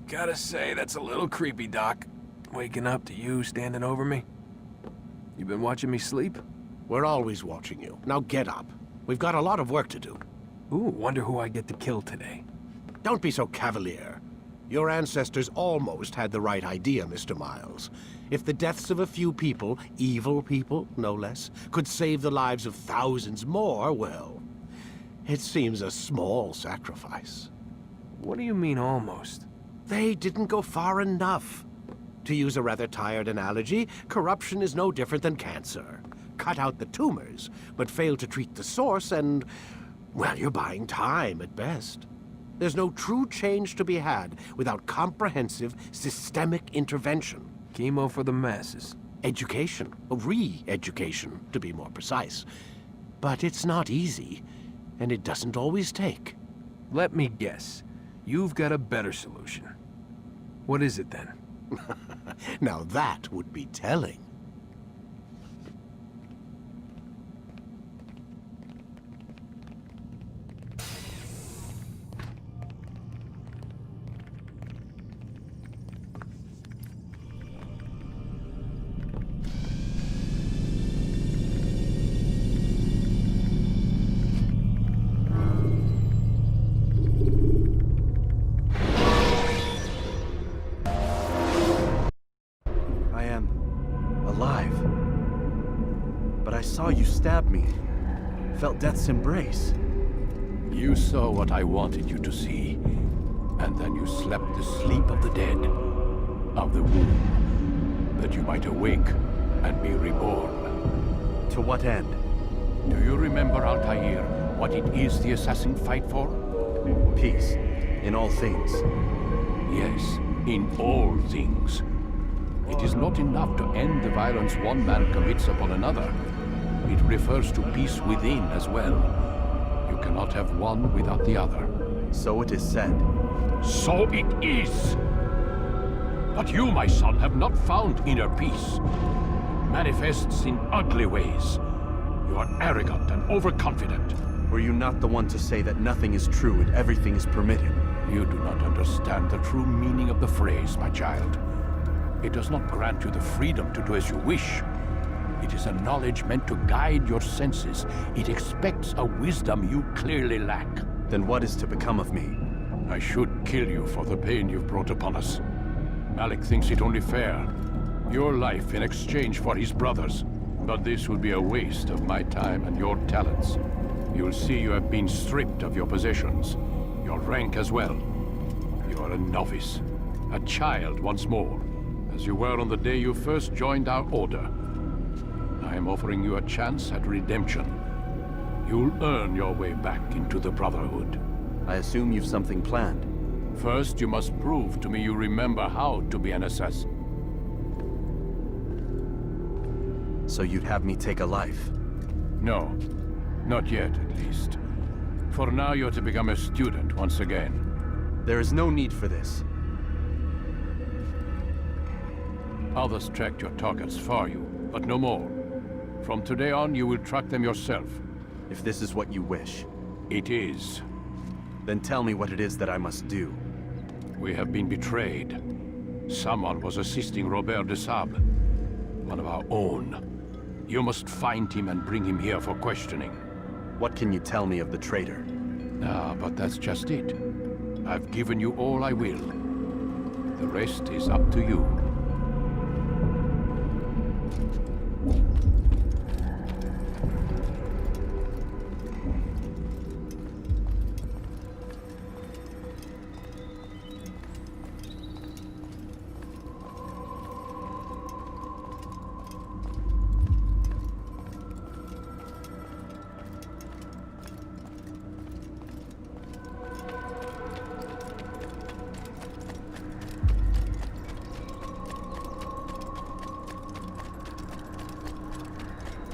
Gotta say, that's a little creepy, Doc. Waking up to you standing over me. You been watching me sleep? We're always watching you. Now get up. We've got a lot of work to do. Ooh, wonder who I get to kill today. Don't be so cavalier. Your ancestors almost had the right idea, Mr. Miles. If the deaths of a few people, evil people, no less, could save the lives of thousands more, well, it seems a small sacrifice. What do you mean, almost? They didn't go far enough. To use a rather tired analogy, corruption is no different than cancer. Cut out the tumors, but fail to treat the source and, well, you're buying time at best. There's no true change to be had without comprehensive, systemic intervention. Chemo for the masses. Education, re-education, to be more precise. But it's not easy, and it doesn't always take. Let me guess. You've got a better solution. What is it then? Now that would be telling. I saw you stab me. Felt death's embrace. You saw what I wanted you to see. And then you slept the sleep of the dead, of the womb, that you might awake and be reborn. To what end? Do you remember, Altair, what it is the assassin fight for? Peace. In all things. Yes, in all things. It is not enough to end the violence one man commits upon another. It refers to peace within as well. You cannot have one without the other. So it is said. So it is! But you, my son, have not found inner peace. It manifests in ugly ways. You are arrogant and overconfident. Were you not the one to say that nothing is true and everything is permitted? You do not understand the true meaning of the phrase, my child. It does not grant you the freedom to do as you wish. It is a knowledge meant to guide your senses. It expects a wisdom you clearly lack. Then what is to become of me? I should kill you for the pain you've brought upon us. Malik thinks it only fair. Your life in exchange for his brother's. But this would be a waste of my time and your talents. You'll see you have been stripped of your possessions. Your rank as well. You are a novice. A child once more. As you were on the day you first joined our order. I am offering you a chance at redemption. You'll earn your way back into the Brotherhood. I assume you've something planned. First, you must prove to me you remember how to be an assassin. So you'd have me take a life? No. Not yet, at least. For now, you're to become a student once again. There is no need for this. Others tracked your targets for you, but no more. From today on, you will track them yourself. If this is what you wish. It is. Then tell me what it is that I must do. We have been betrayed. Someone was assisting Robert de Sable, one of our own. You must find him and bring him here for questioning. What can you tell me of the traitor? Ah, but that's just it. I've given you all I will. The rest is up to you.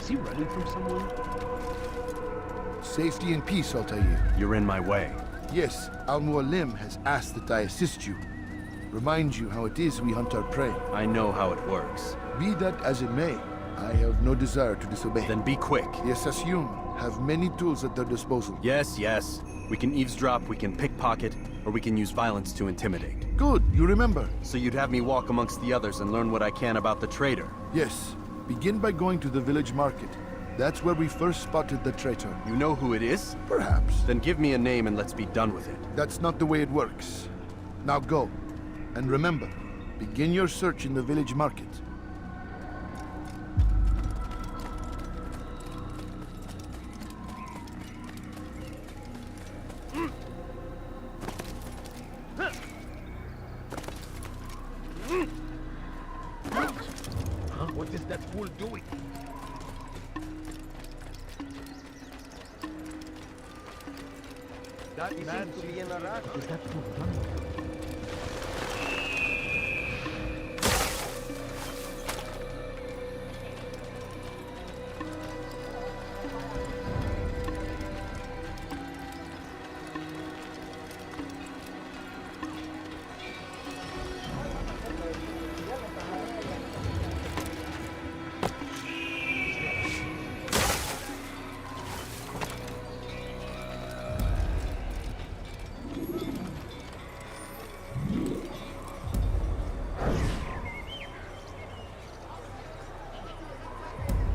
Is he running from someone? Safety and peace, Altair. You're in my way. Yes, Al-Mualim has asked that I assist you. Remind you how it is we hunt our prey. I know how it works. Be that as it may, I have no desire to disobey. Then be quick. The Assassin have many tools at their disposal. Yes, yes. We can eavesdrop, we can pickpocket, or we can use violence to intimidate. Good, you remember. So you'd have me walk amongst the others and learn what I can about the traitor. Yes. Begin by going to the village market. That's where we first spotted the traitor. You know who it is? Perhaps. Then give me a name and let's be done with it. That's not the way it works. Now go. And remember, begin your search in the village market. What is that fool doing? That man seems to be in a rush. What is that fool doing?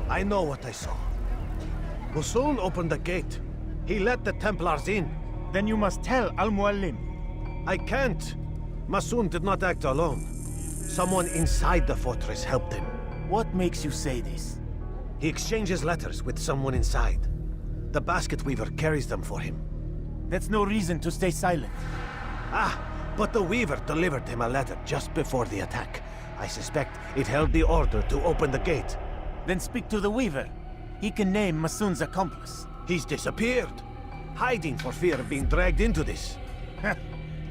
I know what I saw. Musul opened the gate. He let the Templars in. Then you must tell Al-Mualim. I can't. Masun did not act alone. Someone inside the fortress helped him. What makes you say this? He exchanges letters with someone inside. The basket weaver carries them for him. That's no reason to stay silent. Ah, but the weaver delivered him a letter just before the attack. I suspect it held the order to open the gate. Then speak to the Weaver. He can name Masun's accomplice. He's disappeared, hiding for fear of being dragged into this.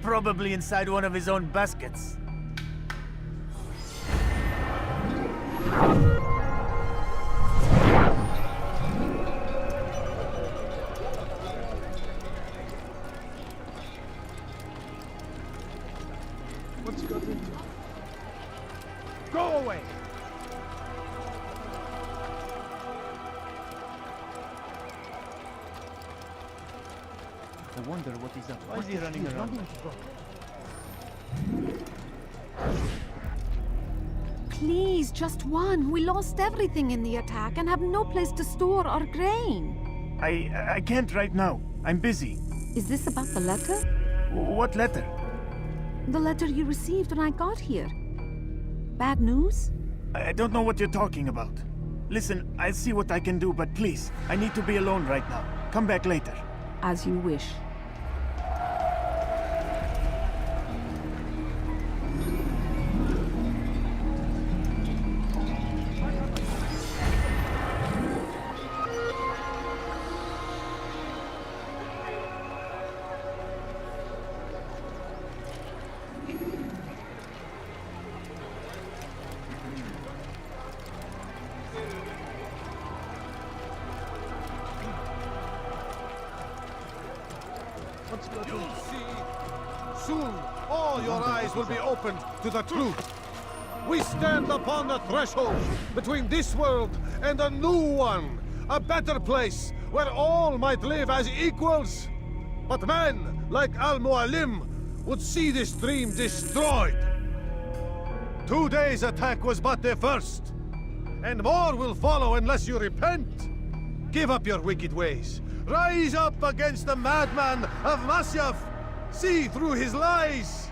Probably inside one of his own baskets. What's got into? Go away! I wonder what he's up to. Why is he running around? Please, just one. We lost everything in the attack and have no place to store our grain. I can't right now. I'm busy. Is this about the letter? What letter? The letter you received when I got here. Bad news? I don't know what you're talking about. Listen, I'll see what I can do, but please, I need to be alone right now. Come back later. As you wish. You'll see. Soon, all your eyes will be opened to the truth. We stand upon the threshold between this world and a new one. A better place where all might live as equals. But men like Al-Mualim would see this dream destroyed. Today's attack was but the first. And more will follow unless you repent. Give up your wicked ways. Rise up against the madman of Masyaf! See through his lies!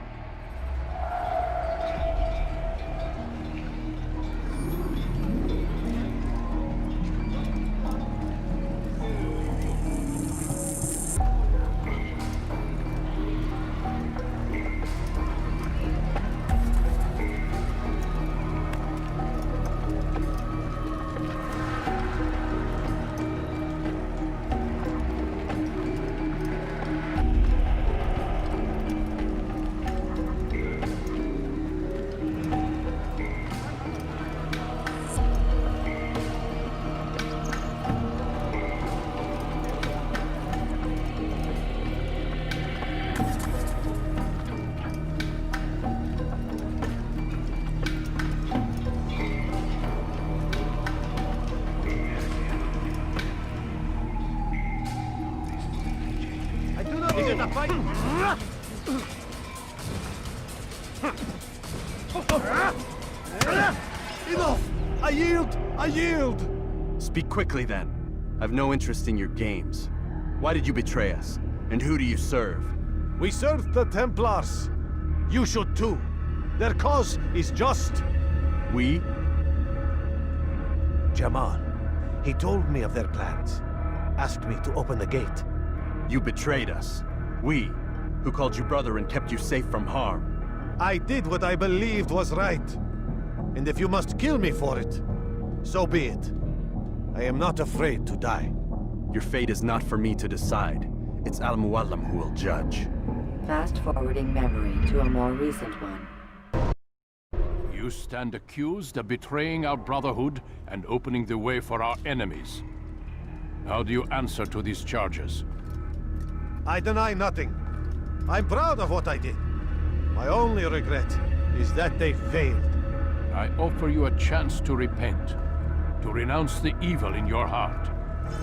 Enough! I yield! I yield! Speak quickly then. I've no interest in your games. Why did you betray us? And who do you serve? We serve the Templars. You should too. Their cause is just. We? Jamal, he told me of their plans. Asked me to open the gate. You betrayed us. We, who called you brother and kept you safe from harm. I did what I believed was right. And if you must kill me for it, so be it. I am not afraid to die. Your fate is not for me to decide. It's Al-Muallim who will judge. Fast-forwarding memory to a more recent one. You stand accused of betraying our Brotherhood and opening the way for our enemies. How do you answer to these charges? I deny nothing. I'm proud of what I did. My only regret is that they failed. I offer you a chance to repent, to renounce the evil in your heart.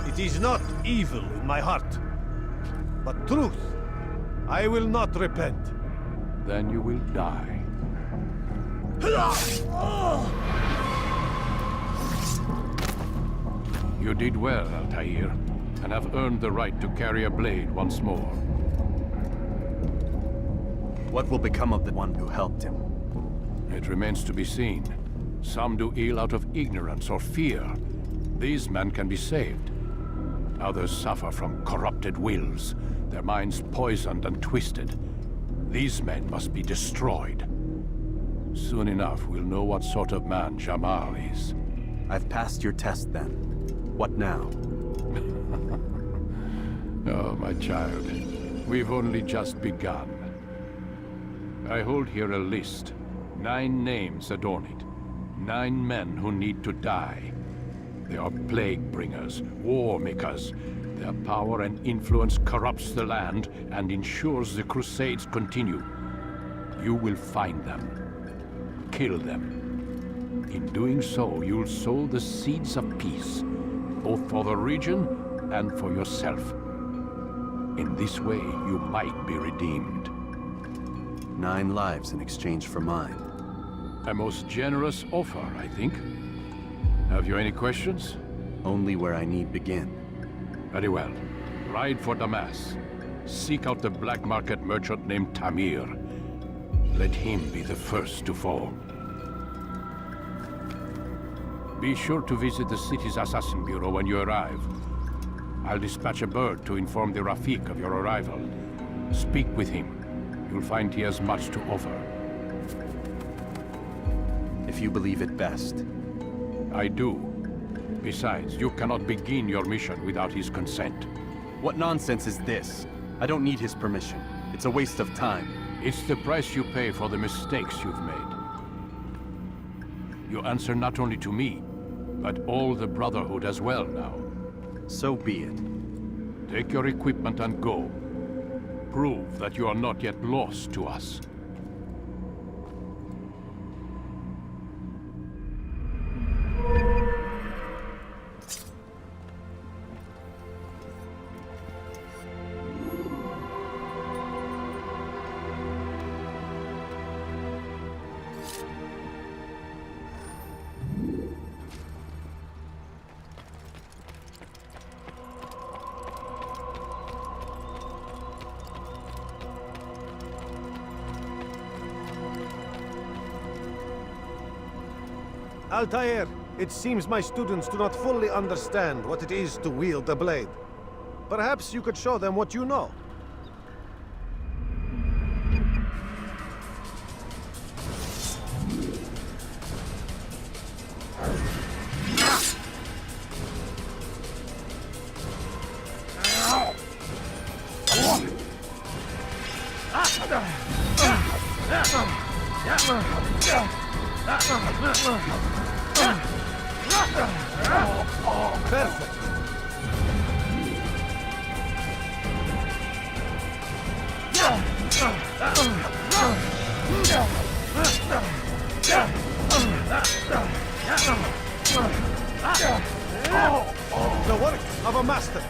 It is not evil in my heart, but truth. I will not repent. Then you will die. You did well, Altair, and have earned the right to carry a blade once more. What will become of the one who helped him? It remains to be seen. Some do ill out of ignorance or fear. These men can be saved. Others suffer from corrupted wills, their minds poisoned and twisted. These men must be destroyed. Soon enough, we'll know what sort of man Jamal is. I've passed your test then. What now? Oh, my child. We've only just begun. I hold here a list. 9 names adorn it. 9 men who need to die. They are plague bringers, war makers. Their power and influence corrupts the land and ensures the Crusades continue. You will find them. Kill them. In doing so, you'll sow the seeds of peace, both for the region and for yourself. In this way, you might be redeemed. 9 lives in exchange for mine. A most generous offer, I think. Have you any questions? Only where I need begin. Very well. Ride for Damas. Seek out the black market merchant named Tamir. Let him be the first to fall. Be sure to visit the city's assassin bureau when you arrive. I'll dispatch a bird to inform the Rafik of your arrival. Speak with him. You'll find he has much to offer. If you believe it best. I do. Besides, you cannot begin your mission without his consent. What nonsense is this? I don't need his permission. It's a waste of time. It's the price you pay for the mistakes you've made. You answer not only to me, but all the Brotherhood as well now. So be it. Take your equipment and go. Prove that you are not yet lost to us. Altair, it seems my students do not fully understand what it is to wield the blade. Perhaps you could show them what you know. Perfect. The work of a master.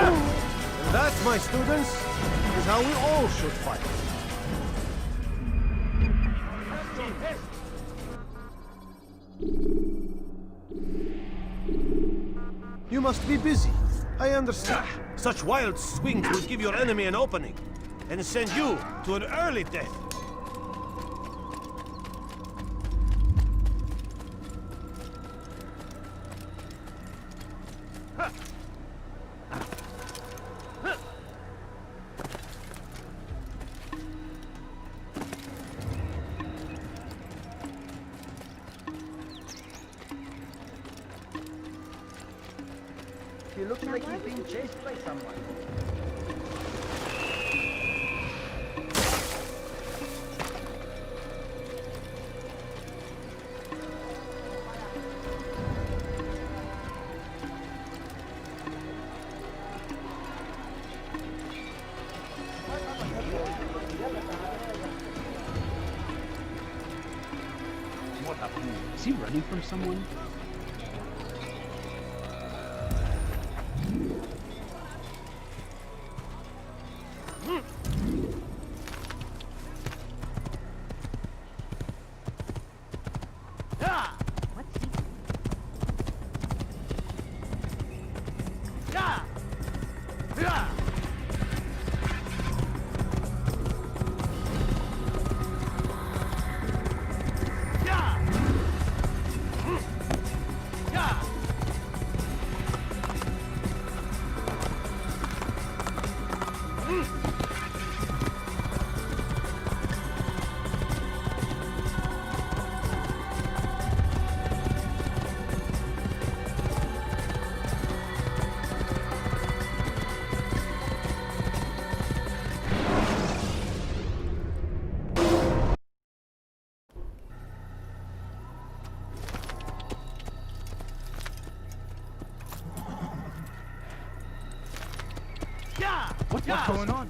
And that, my students, is how we all should fight. You must be busy. I understand. Such wild swings will give your enemy an opening and send you to an early death. He looks like he's being chased by someone. What happened? Is he running from someone? What's going on?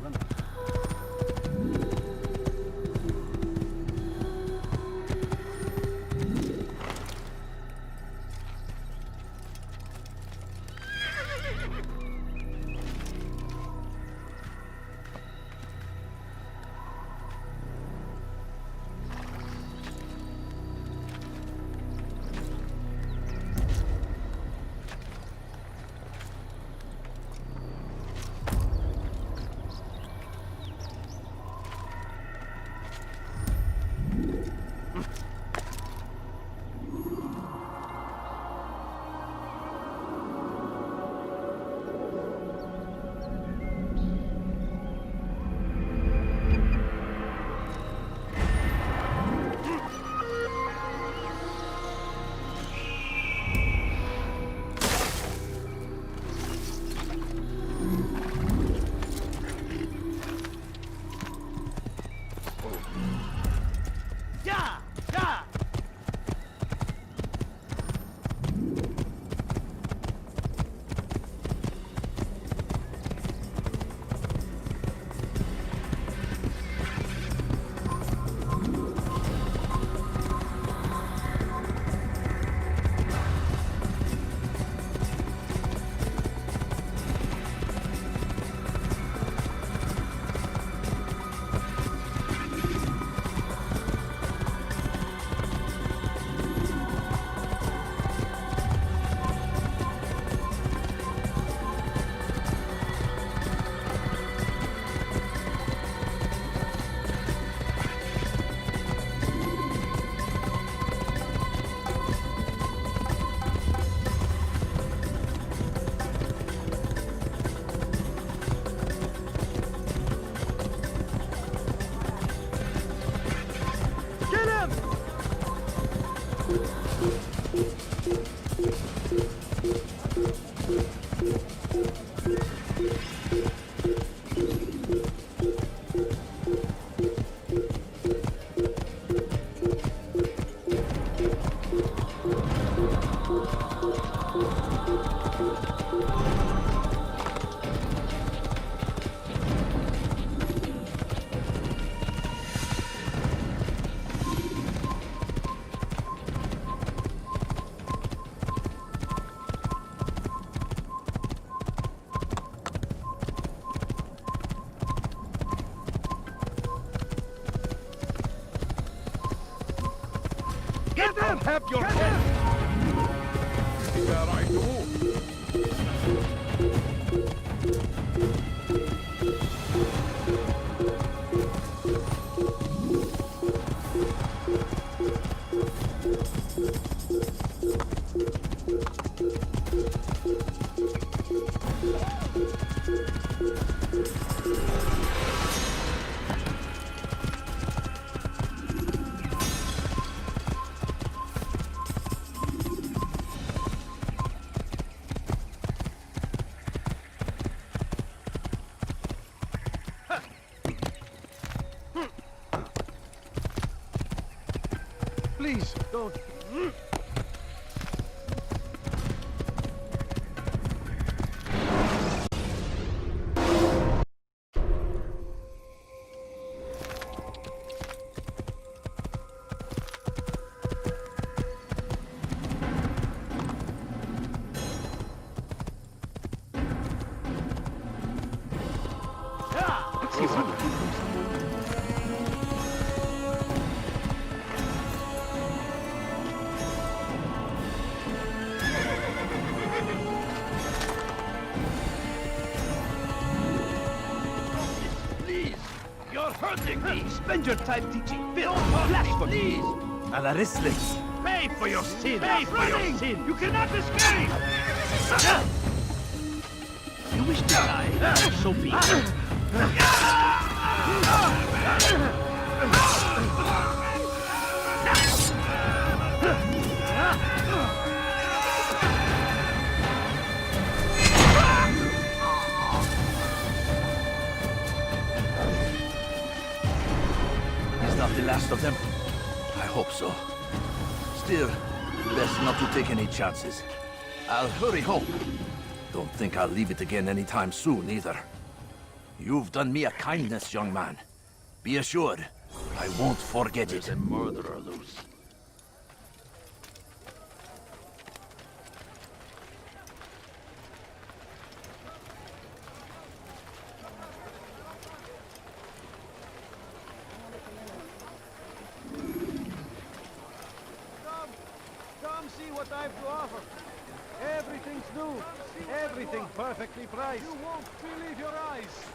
Get him! Have your head! There I do. Please, don't. Is he running from someone? Please! You're hurting me! Spend your time teaching filth! Blasphemy! Alarislis! Pay for your sin! Pay for your sin! You cannot escape! You wish to die? So be it. He's not the last of them. I hope so. Still, best not to take any chances. I'll hurry home. Don't think I'll leave it again anytime soon, either. You've done me a kindness, young man. Be assured, I won't forget it. There's a murderer loose. Come see what I've to offer. Everything's new. Everything perfectly priced. You won't believe your eyes.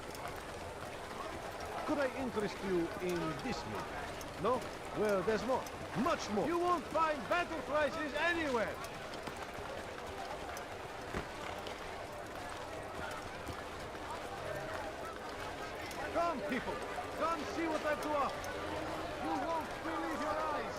Could I interest you in this new? No? Well, there's more. Much more. You won't find better prices anywhere. Come, people. Come see what I've to offer. You won't believe your eyes.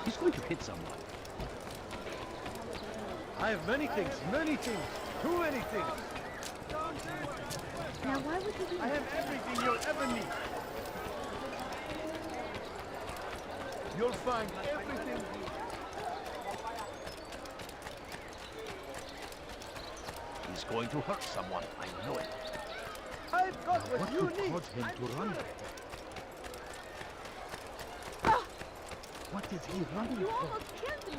He's going to hit someone. I have many things, too many things. Now why would you do I have everything you'll ever need. You'll find everything. He's going to hurt someone. I know it. I've got what you need. Cause him to run? What is he running You for? almost killed me.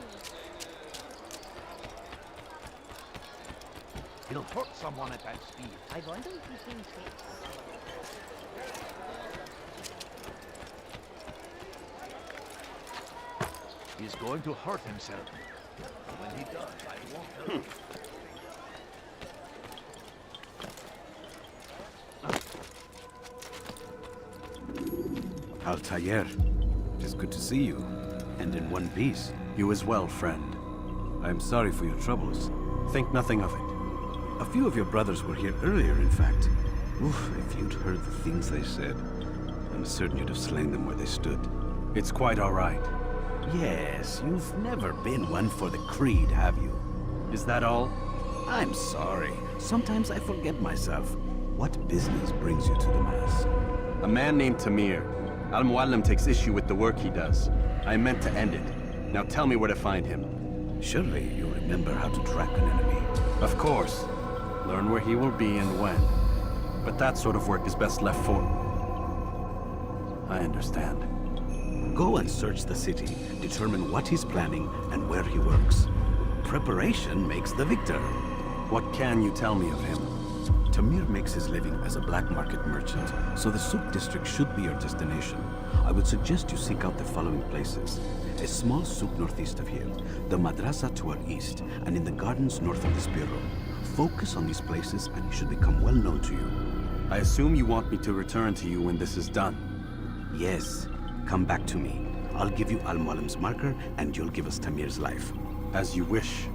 He'll hurt someone at that speed. I wonder if he's being safe. He's going to hurt himself. When he does, I won't help. Altair, it is good to see you, and in one piece. You as well, friend. I am sorry for your troubles. Think nothing of it. A few of your brothers were here earlier, in fact. Oof, if you'd heard the things they said, I'm certain you'd have slain them where they stood. It's quite all right. Yes, you've never been one for the creed, have you? Is that all? I'm sorry. Sometimes I forget myself. What business brings you to the Mass? A man named Tamir. Al-Muallim takes issue with the work he does. I meant to end it. Now tell me where to find him. Surely you remember how to track an enemy. Of course. Learn where he will be and when. But that sort of work is best left for... I understand. Go and search the city, determine what he's planning and where he works. Preparation makes the victor. What can you tell me of him? Tamir makes his living as a black market merchant, so the souk district should be your destination. I would suggest you seek out the following places. A small souk northeast of here, the madrasa to our east, and in the gardens north of this bureau. Focus on these places and he should become well known to you. I assume you want me to return to you when this is done. Yes, come back to me. I'll give you Al-Mualim's marker and you'll give us Tamir's life. As you wish.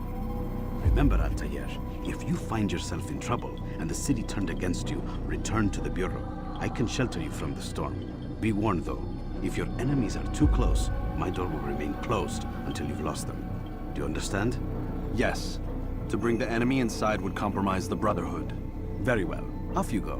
Remember, Altair, if you find yourself in trouble and the city turned against you, return to the bureau. I can shelter you from the storm. Be warned though, if your enemies are too close, my door will remain closed until you've lost them. Do you understand? Yes. To bring the enemy inside would compromise the Brotherhood. Very well. Off you go.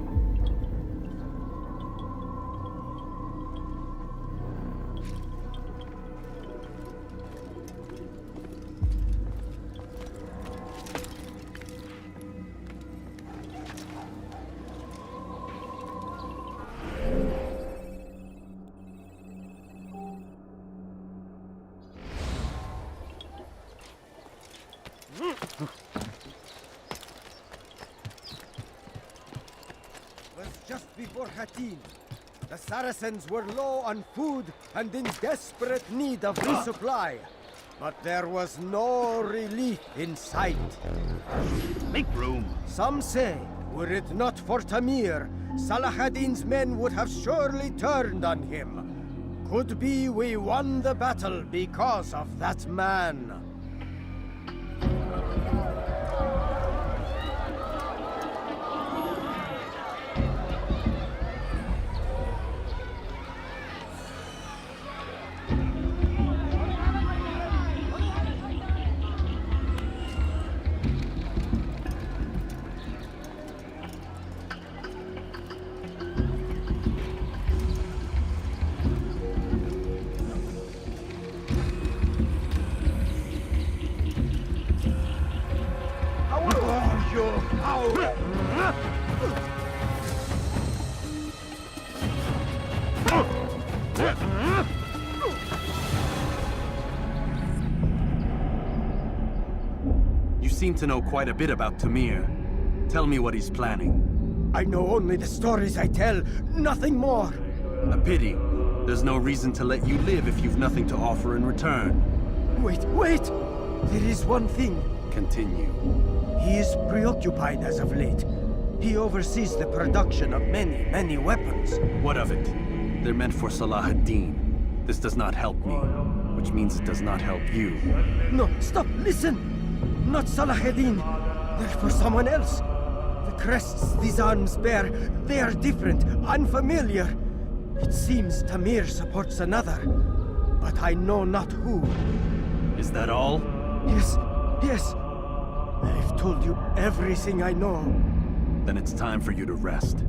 Was just before Hattin. The Saracens were low on food and in desperate need of resupply. But there was no relief in sight. Make room. Some say, were it not for Tamir, Salah ad-Din's men would have surely turned on him. Could be we won the battle because of that man. You seem to know quite a bit about Tamir. Tell me what he's planning. I know only the stories I tell, nothing more. A pity. There's no reason to let you live if you've nothing to offer in return. Wait! There is one thing. Continue. He is preoccupied as of late. He oversees the production of many weapons. What of it? They're meant for Salah ad-Din. This does not help me, which means it does not help you. No, stop, listen! Not Salah ad-Din. They're for someone else. The crests these arms bear, they are different, unfamiliar. It seems Tamir supports another, but I know not who. Is that all? Yes. I've told you everything I know. Then it's time for you to rest.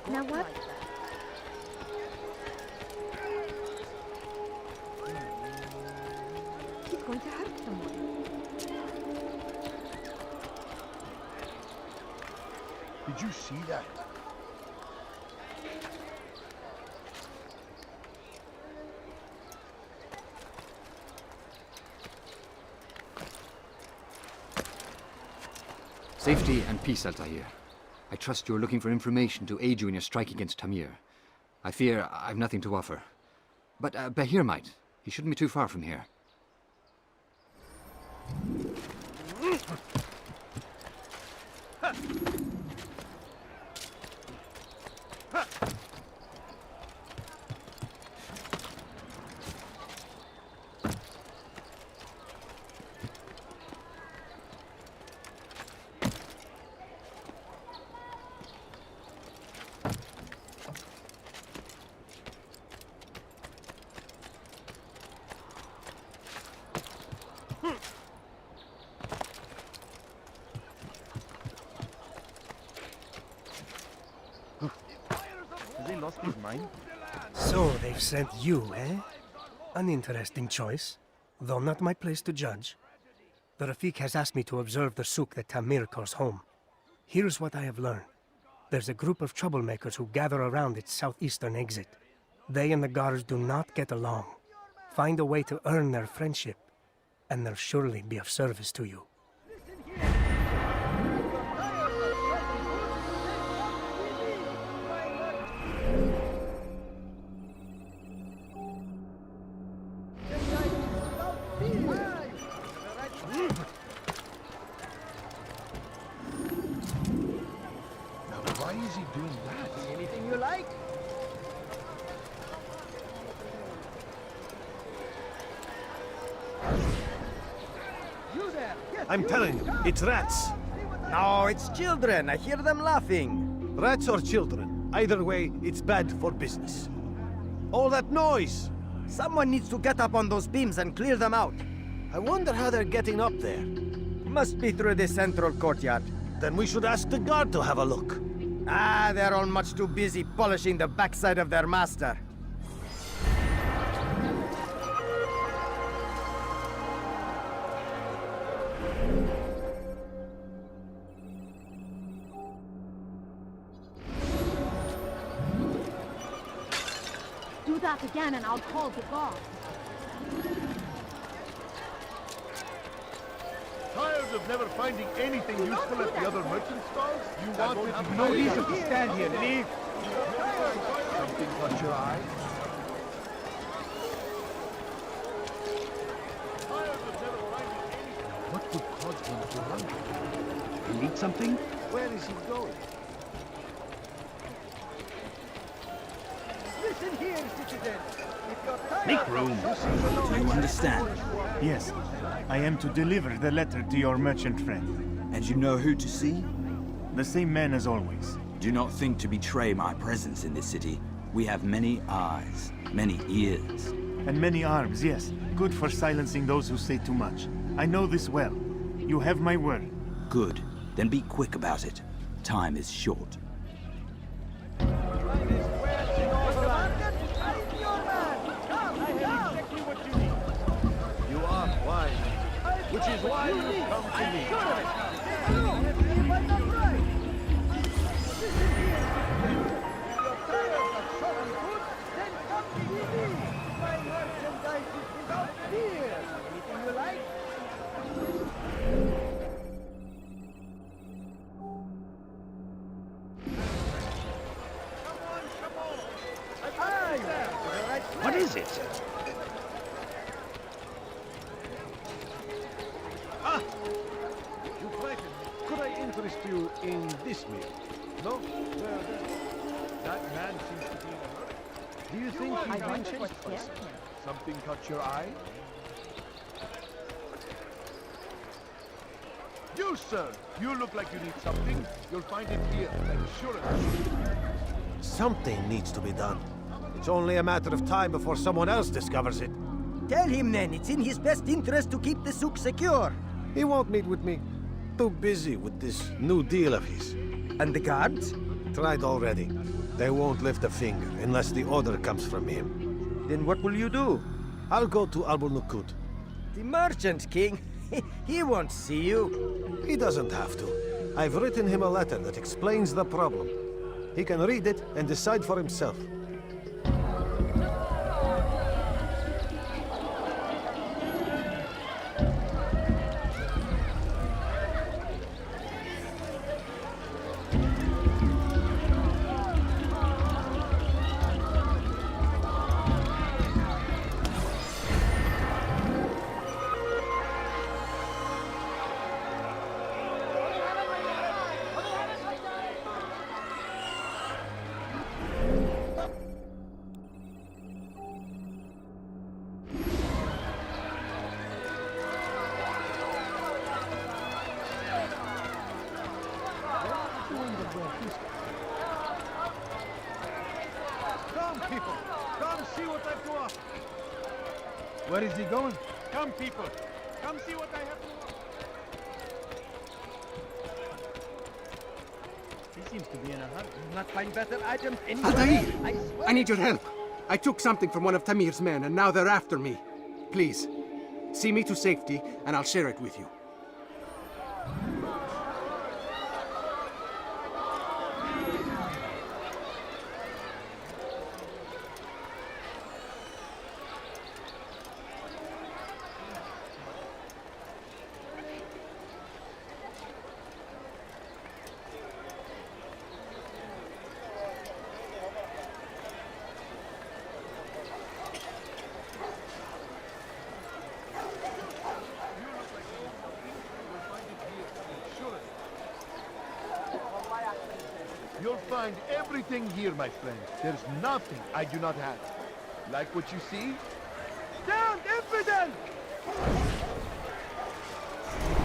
Now what? He's going to hurt someone. Did you see that? Safety and peace, Altair. I trust you're looking for information to aid you in your strike against Tamir. I fear I've nothing to offer. But Bahir might. He shouldn't be too far from here. lost his mind? So they've sent you, eh? An interesting choice, though not my place to judge. The Rafik has asked me to observe the souk that Tamir calls home. Here's what I have learned. There's a group of troublemakers who gather around its southeastern exit. They and the guards do not get along. Find a way to earn their friendship, and they'll surely be of service to you. Why is he doing that? Anything you like? You there! Yes, I'm telling you, it's rats. No, it's children. I hear them laughing. Rats or children. Either way, it's bad for business. All that noise! Someone needs to get up on those beams and clear them out. I wonder how they're getting up there. Must be through the central courtyard. Then we should ask the guard to have a look. Ah, they're all much too busy polishing the backside of their master. Do that again and I'll call the guard. Tired of never finding anything useful at the other merchant stalls? You want to No reason to stand here. Leave. something caught your eye? What could cause him to run? You need something? Where is he going? Listen here, citizen. If you're tired, Make room. Do you understand? Yes, I am to deliver the letter to your merchant friend. And you know who to see? The same man as always. Do not think to betray my presence in this city. We have many eyes, many ears. And many arms, yes. Good for silencing those who say too much. I know this well. You have my word. Good. Then be quick about it. Time is short. You are wise, which is why you come to me. Anything you like? What is it? Ah! You frightened me. Could I interest you in this meal? No? Well, that man seems to be in a hurry. Do you think he's been chased by something caught your eye? You, sir! You look like you need something. You'll find it here, I'm sure enough. Something needs to be done. It's only a matter of time before someone else discovers it. Tell him then, it's in his best interest to keep the souk secure. He won't meet with me. Too busy with this new deal of his. And the guards? Tried already. They won't lift a finger unless the order comes from him. Then what will you do? I'll go to Al-Nukud. The merchant king? He won't see you. He doesn't have to. I've written him a letter that explains the problem. He can read it and decide for himself. Come, people! Come see what I've to offer! Where is he going? Come, people! Come see what I have to offer! This seems to be in a hurry. Not find better items anywhere. Altair! I swear. I need your help. I took something from one of Tamir's men, and now they're after me. Please, see me to safety, and I'll share it with you. You'll find everything here, my friend. There's nothing I do not have. Like what you see? Down, infidel!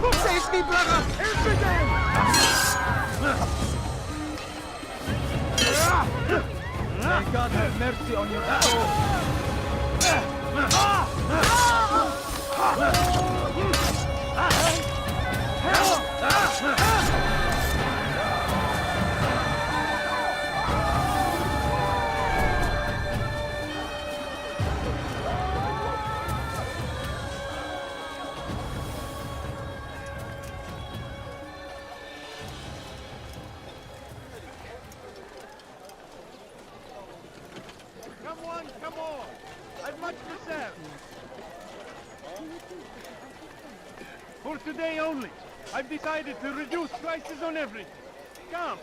Who saves me, brother? Infidel! May God have mercy on your Come on! I've much to serve. For today only, I've decided to reduce prices on everything. Come!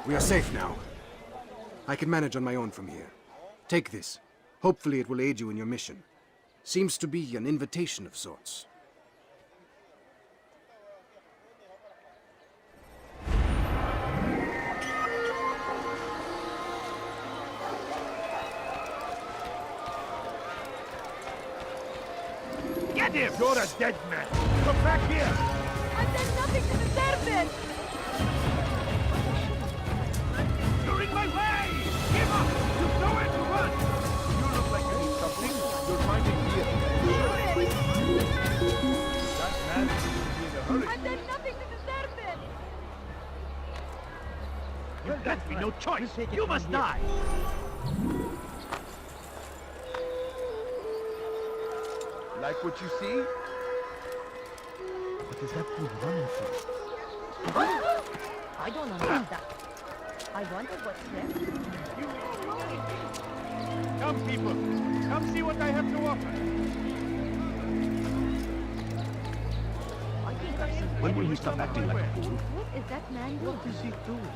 We are safe now. I can manage on my own from here. Take this. Hopefully it will aid you in your mission. Seems to be an invitation of sorts. Get him! You're a dead man! Come back here! I've done nothing to deserve this! You're in my way! Give up! You've nowhere to run! You look like you need something. You'll find it here. That man seems to be in a hurry. I've done nothing to deserve this! You've left me no choice! You must die! Like what you see? What is that fool running for? I don't understand that. I wonder what's there. Come, people! Come see what I have to offer! I think I see. When will you stop acting like a fool? What is that man doing? What is he doing?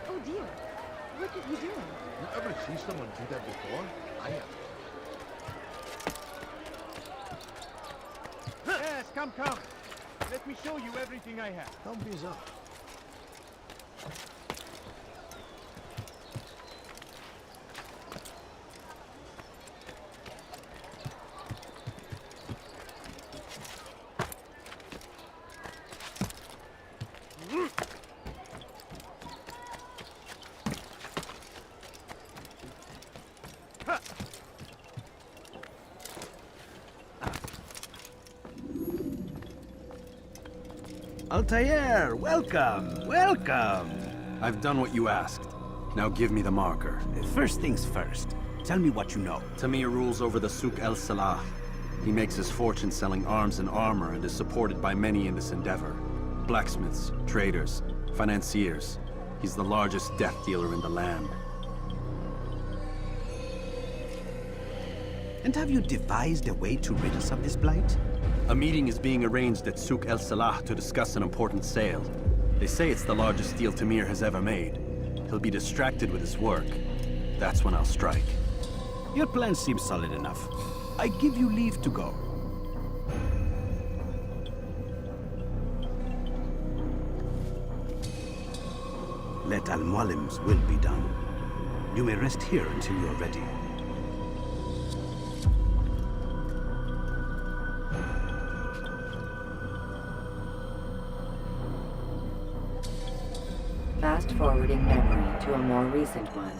Oh dear. What is he doing? You ever see someone do that before? I have. Yes, come! Let me show you everything I have. Don't be so. Altair, welcome! I've done what you asked. Now give me the marker. First things first, tell me what you know. Tamir rules over the Souk El Salah. He makes his fortune selling arms and armor and is supported by many in this endeavor. Blacksmiths, traders, financiers. He's the largest death dealer in the land. And have you devised a way to rid us of this blight? A meeting is being arranged at Souk El Salah to discuss an important sale. They say it's the largest deal Tamir has ever made. He'll be distracted with his work. That's when I'll strike. Your plan seems solid enough. I give you leave to go. Let Al-Mualim's will be done. You may rest here until you are ready. Fast forwarding memory to a more recent one.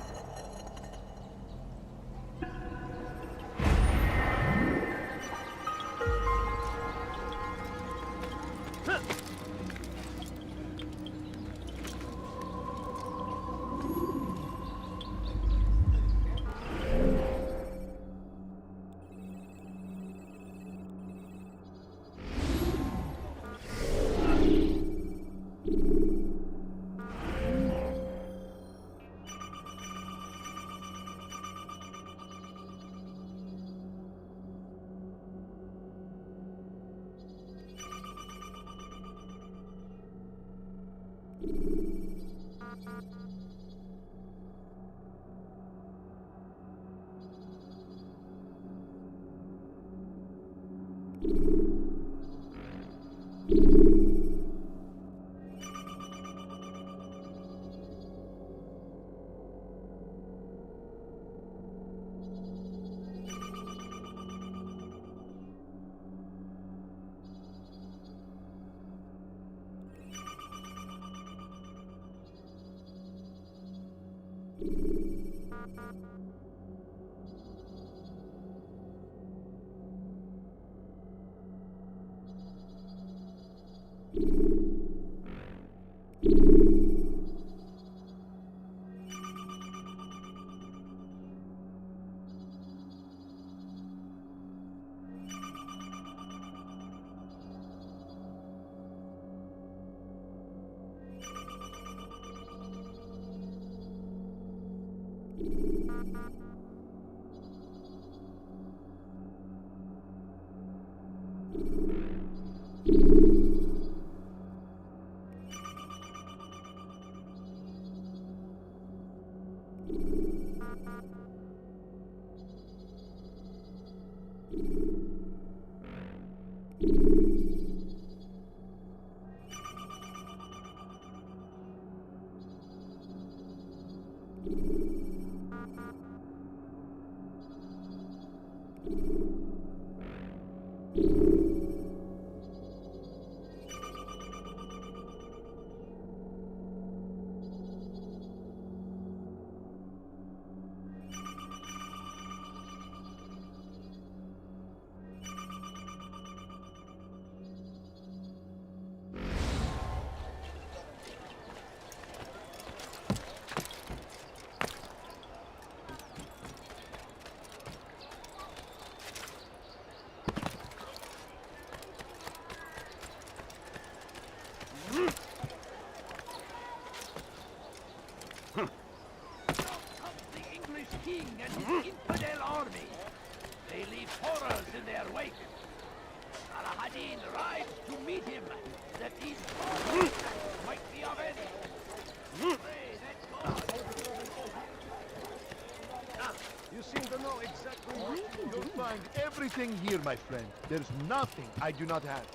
Everything here, my friend. There's nothing I do not have.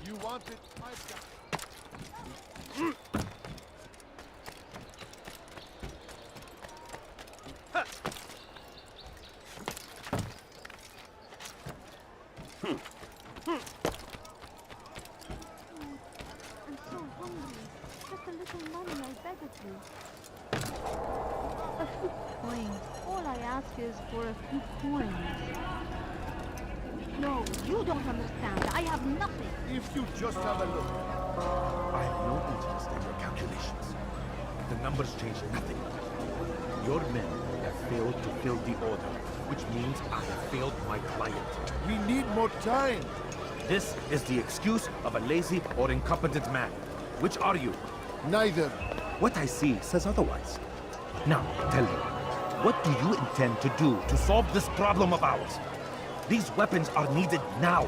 You want it, I've got it. I'm so hungry. Just a little money, I beg of you. A few coins. All I ask is for a few coins. No, you don't understand. I have nothing. If you just have a look. I have no interest in your calculations. The numbers change nothing. Your men have failed to fill the order, which means I have failed my client. We need more time. This is the excuse of a lazy or incompetent man. Which are you? Neither. What I see says otherwise. Now, tell me, what do you intend to do to solve this problem of ours? These weapons are needed now.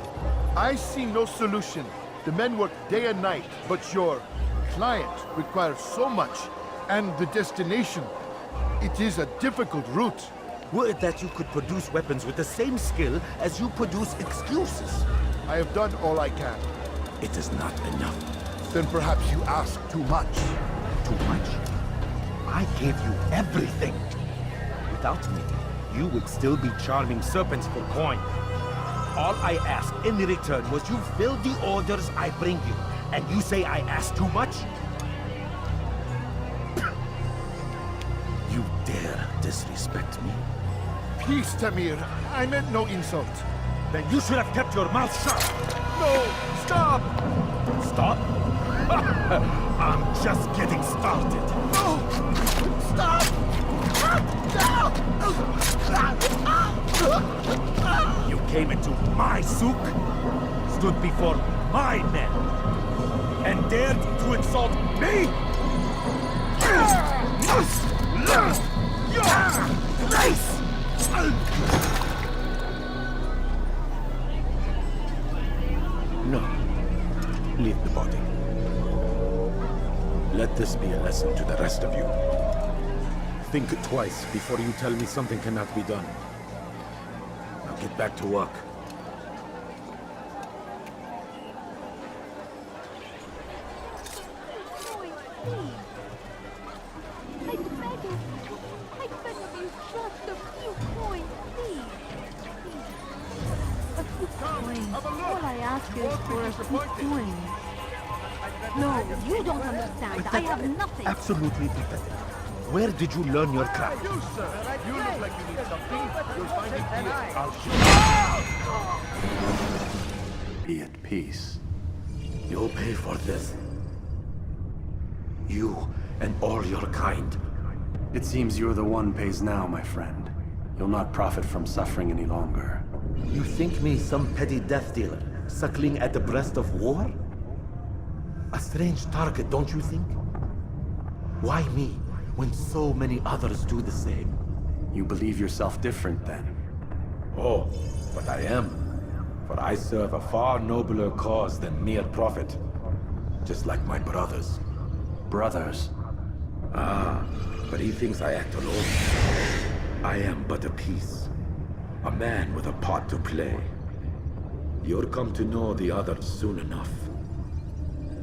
I see no solution. The men work day and night, but your client requires so much, and the destination. It is a difficult route. Were it that you could produce weapons with the same skill as you produce excuses? I have done all I can. It is not enough. Then perhaps you ask too much. Too much? I gave you everything. Without me, you would still be charming serpents for coin. All I ask in return was you fill the orders I bring you, and you say I ask too much? You dare disrespect me? Peace, Tamir. I meant no insult. Then you should have kept your mouth shut. No! Stop! Stop? I'm just getting started. No! Stop! You came into my souk, stood before my men, and dared to insult me? You must learn your place! No. Leave the body. Let this be a lesson to the rest of you. Think twice before you tell me something cannot be done. Now get back to work. please. I beg of you, just a few coins, please. A few coins. All I ask is for a few coins. No, you don't understand. I have nothing. Absolutely pathetic. Where did you learn your craft? You, sir. You look like you need something. You'll find it here. I'll show you. Be at peace. You'll pay for this. You and all your kind. It seems you're the one pays now, my friend. You'll not profit from suffering any longer. You think me some petty death dealer, suckling at the breast of war? A strange target, don't you think? Why me, when so many others do the same? You believe yourself different, then? Oh, but I am. For I serve a far nobler cause than mere profit. Just like my brothers. Brothers? Ah, but he thinks I act alone. I am but a piece. A man with a part to play. You'll come to know the others soon enough.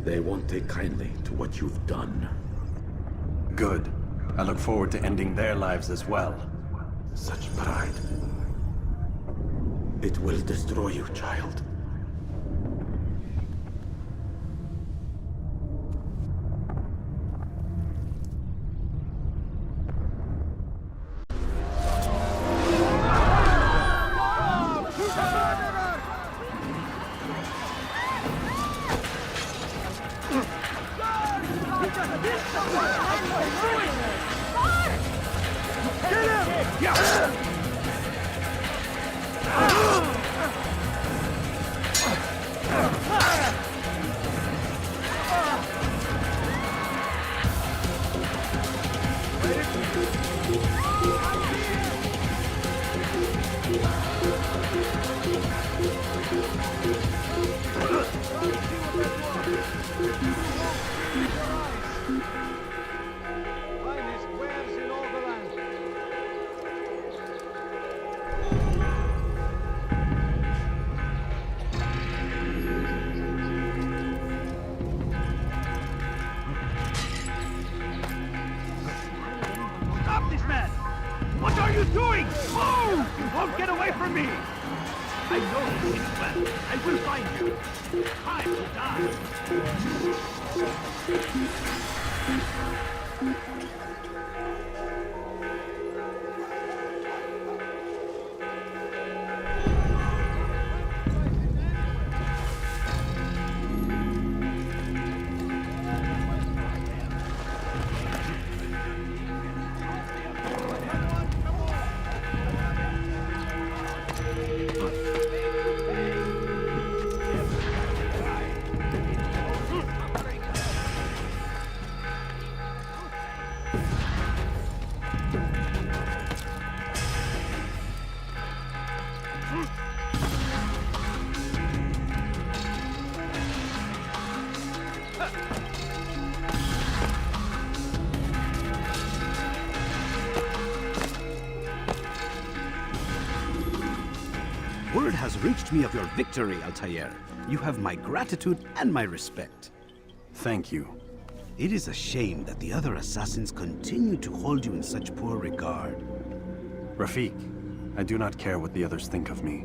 They won't take kindly to what you've done. Good. I look forward to ending their lives as well. Such pride. It will destroy you, child. Stop this man! What are you doing? Move! You won't get away from me! I know this city well. I will find you. Time to die. Word has reached me of your victory, Altair. You have my gratitude and my respect. Thank you. It is a shame that the other assassins continue to hold you in such poor regard. Rafik, I do not care what the others think of me.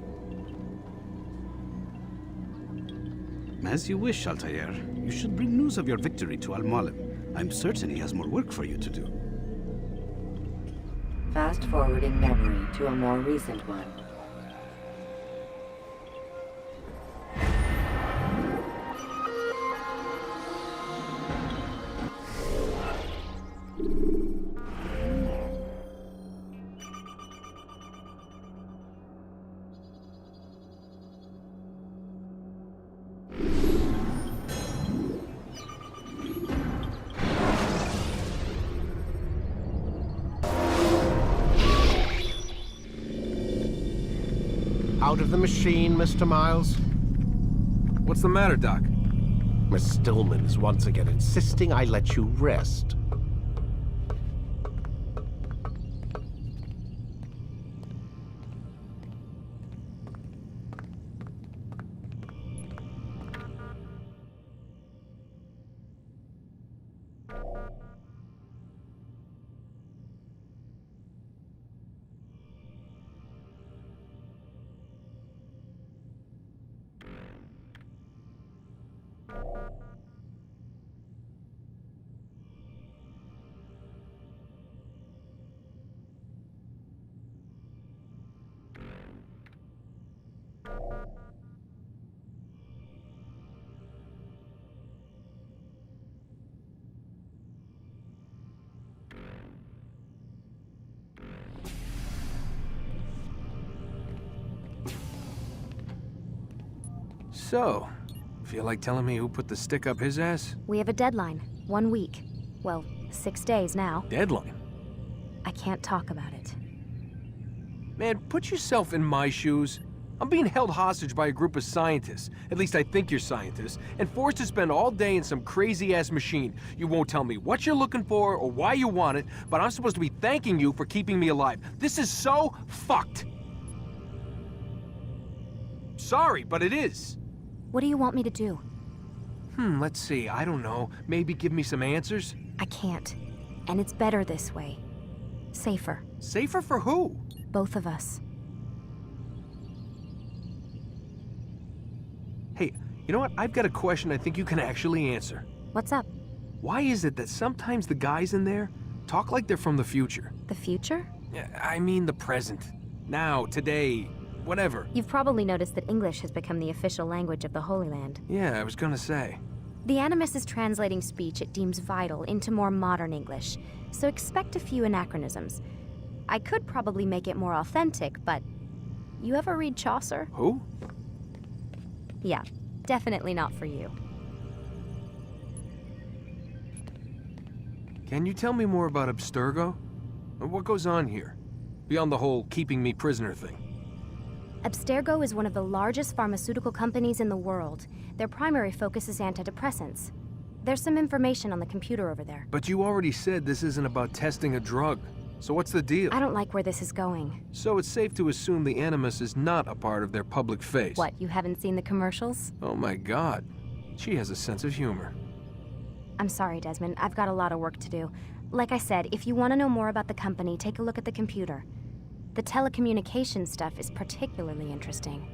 As you wish, Altair. You should bring news of your victory to Al-Malim. I'm certain he has more work for you to do. Fast-forwarding memory to a more recent one. Out of the machine, Mr. Miles? What's the matter, Doc? Miss Stillman is once again insisting I let you rest. So, feel like telling me who put the stick up his ass? We have a deadline. 1 week. Well, 6 days now. Deadline? I can't talk about it. Man, put yourself in my shoes. I'm being held hostage by a group of scientists, at least I think you're scientists, and forced to spend all day in some crazy-ass machine. You won't tell me what you're looking for or why you want it, but I'm supposed to be thanking you for keeping me alive. This is so fucked. Sorry, but it is. What do you want me to do? Let's see, I don't know. Maybe give me some answers? I can't. And it's better this way. Safer. Safer for who? Both of us. Hey, you know what? I've got a question I think you can actually answer. What's up? Why is it that sometimes the guys in there talk like they're from the future? The future? I mean the present. Now, today, whatever. You've probably noticed that English has become the official language of the Holy Land. Yeah, I was gonna say. The Animus is translating speech it deems vital into more modern English, so expect a few anachronisms. I could probably make it more authentic, but... You ever read Chaucer? Who? Yeah, definitely not for you. Can you tell me more about Abstergo? What goes on here? Beyond the whole keeping me prisoner thing. Abstergo is one of the largest pharmaceutical companies in the world. Their primary focus is antidepressants. There's some information on the computer over there. But you already said this isn't about testing a drug. So what's the deal? I don't like where this is going. So it's safe to assume the Animus is not a part of their public face. What, you haven't seen the commercials? Oh my god. She has a sense of humor. I'm sorry, Desmond. I've got a lot of work to do. Like I said, if you want to know more about the company, take a look at the computer. The telecommunications stuff is particularly interesting.